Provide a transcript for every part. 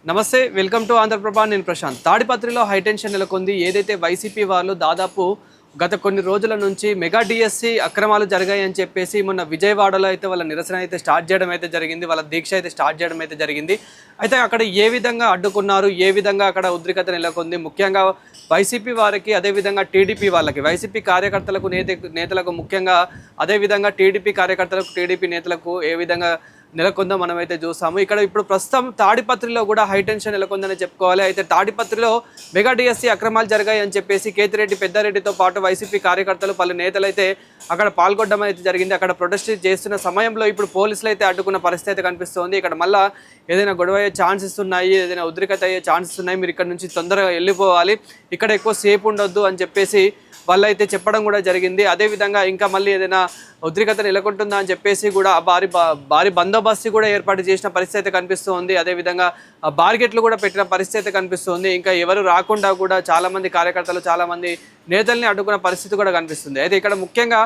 నమస్తే, welcome to Andhraprabha. నేను ప్రశాంత్. తాడిపత్రిలో హైటెన్షన్ నెలకొంది. ఏదైతే వైసీపీ వాళ్ళు దాదాపు గత కొన్ని రోజుల నుంచి మెగా డిఎస్సి అక్రమాలు జరిగాయని చెప్పేసి మొన్న విజయవాడలో అయితే వాళ్ళ నిరసన అయితే స్టార్ట్ చేయడం అయితే జరిగింది, వాళ్ళ దీక్ష అయితే స్టార్ట్ చేయడం అయితే జరిగింది. అయితే అక్కడ ఏ విధంగా అడ్డుకున్నారు, ఏ విధంగా అక్కడ ఉద్రిక్తత నెలకొంది, ముఖ్యంగా వైసీపీ వారికి, అదేవిధంగా టీడీపీ వాళ్ళకి, వైసీపీ కార్యకర్తలకు నేతలకు ముఖ్యంగా, అదేవిధంగా టీడీపీ కార్యకర్తలకు టీడీపీ నేతలకు ఏ విధంగా నెలకొందో మనమైతే చూసాము. ఇక్కడ ఇప్పుడు ప్రస్తుతం తాడిపత్రిలో కూడా హైటెన్షన్ నెలకొందని చెప్పుకోవాలి. అయితే తాడిపత్రిలో మెగా డిఎస్సి అక్రమాలు జరిగాయి అని చెప్పేసి కేతిరెడ్డి, పెద్దారెడ్డితో పాటు వైసీపీ కార్యకర్తలు, పలు నేతలు అయితే అక్కడ పాల్గొనడం అయితే జరిగింది. అక్కడ ప్రొటెస్ట్ చేస్తున్న సమయంలో ఇప్పుడు పోలీసులు అయితే అడ్డుకున్న పరిస్థితి అయితే కనిపిస్తుంది. ఇక్కడ మళ్ళీ ఏదైనా గొడవ అయ్యే ఛాన్సెస్ ఉన్నాయి, ఏదైనా ఉద్రిక్తత అయ్యే ఛాన్సెస్ ఉన్నాయి, మీరు ఇక్కడ నుంచి తొందరగా వెళ్ళిపోవాలి, ఇక్కడ ఎక్కువ సేపు ఉండొద్దు అని చెప్పేసి వాళ్ళైతే చెప్పడం కూడా జరిగింది. అదేవిధంగా ఇంకా మళ్ళీ ఏదైనా ఉద్రిక్తత నెలకొంటుందా అని చెప్పేసి కూడా భారీ బందోబస్తు కూడా ఏర్పాటు చేసిన పరిస్థితి కనిపిస్తుంది. అదేవిధంగా బార్గెట్లు కూడా పెట్టిన పరిస్థితి కనిపిస్తుంది. ఇంకా ఎవరు రాకుండా కూడా చాలామంది కార్యకర్తలు, చాలామంది నేతల్ని అడ్డుకున్న పరిస్థితి కూడా కనిపిస్తుంది. అయితే ఇక్కడ ముఖ్యంగా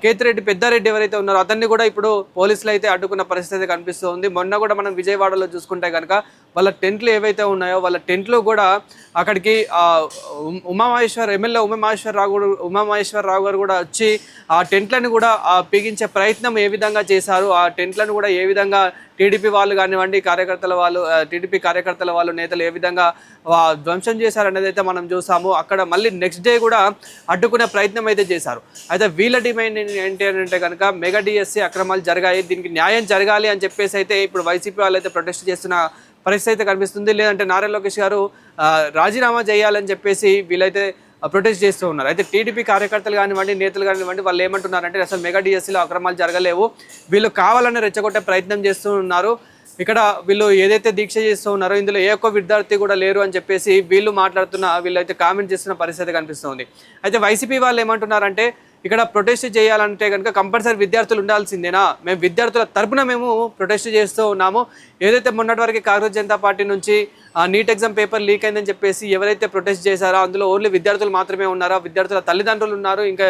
కేతిరెడ్డి, పెద్దారెడ్డి ఎవరైతే ఉన్నారో అతన్ని కూడా ఇప్పుడు పోలీసులు అయితే అడ్డుకున్న పరిస్థితి కనిపిస్తుంది. మొన్న కూడా మనం విజయవాడలో చూసుకుంటే కనుక వాళ్ళ టెంట్లు ఏవైతే ఉన్నాయో వాళ్ళ టెంట్లు కూడా అక్కడికి ఎమ్మెల్యే ఉమామహేశ్వరరావు గారు కూడా వచ్చి ఆ టెంట్లను కూడా పీగించే ప్రయత్నం ఏ విధంగా చేశారు, ఆ టెంట్లను కూడా ఏ విధంగా టీడీపీ వాళ్ళు కానివ్వండి, టీడీపీ కార్యకర్తల వాళ్ళు, నేతలు ఏ విధంగా ధ్వంసం చేశారనేది అయితే మనం చూసాము. అక్కడ మళ్ళీ నెక్స్ట్ డే కూడా అడ్డుకునే ప్రయత్నం అయితే చేశారు. అయితే వీళ్ళ డిమాండ్ ఏంటి అంటే కనుక మెగా డిఎస్సి అక్రమాలు జరిగాయి, దీనికి న్యాయం జరగాలి అని చెప్పేసి అయితే ఇప్పుడు వైసీపీ వాళ్ళు అయితే ప్రొటెస్ట్ చేస్తున్న పరిస్థితి అయితే కనిపిస్తుంది. లేదంటే నారా లోకేష్ గారు రాజీనామా చేయాలని చెప్పేసి వీళ్ళైతే ప్రొటెస్ట్ చేస్తూ ఉన్నారు. అయితే టీడీపీ కార్యకర్తలు కానివ్వండి, నేతలు కానివ్వండి, వాళ్ళు ఏమంటున్నారంటే అసలు మెగా డిఎస్సిలో అక్రమాలు జరగలేవు, వీళ్ళు కావాలని రెచ్చగొట్టే ప్రయత్నం చేస్తూ ఉన్నారు, ఇక్కడ వీళ్ళు ఏదైతే దీక్ష చేస్తూ ఉన్నారో ఇందులో ఏ ఒక్క విద్యార్థి కూడా లేరు అని చెప్పేసి వీళ్ళైతే కామెంట్ చేస్తున్న పరిస్థితి కనిపిస్తుంది. అయితే వైసీపీ వాళ్ళు ఏమంటున్నారంటే ఇక్కడ ప్రొటెస్ట్ చేయాలంటే కనుక కంపల్సరీ విద్యార్థులు ఉండాల్సిందేనా, మేము విద్యార్థుల తరపున మేము ప్రొటెస్ట్ చేస్తూ ఉన్నాము, ఏదైతే మొన్నటి వరకు కాంగ్రెస్ జనతా పార్టీ నుంచి నీట్ ఎగ్జామ్ పేపర్ లీక్ అయిందని చెప్పేసి ఎవరైతే ప్రొటెస్ట్ చేశారో అందులో ఓన్లీ విద్యార్థులు మాత్రమే ఉన్నారో, విద్యార్థుల తల్లిదండ్రులు ఉన్నారు, ఇంకా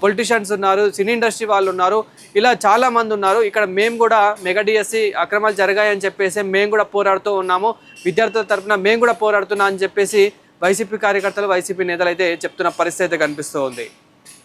పొలిటీషియన్స్ ఉన్నారు, సినీ ఇండస్ట్రీ వాళ్ళు ఉన్నారు, ఇలా చాలామంది ఉన్నారు. ఇక్కడ మేము కూడా మెగా డిఎస్సి అక్రమాలు జరిగాయని చెప్పేసి మేము కూడా పోరాడుతూ ఉన్నాము, విద్యార్థుల తరపున మేము కూడా పోరాడుతున్నాం అని చెప్పేసి వైసీపీ కార్యకర్తలు, వైసీపీ నేతలు అయితే చెప్తున్న పరిస్థితి కనిపిస్తూ ఉంది.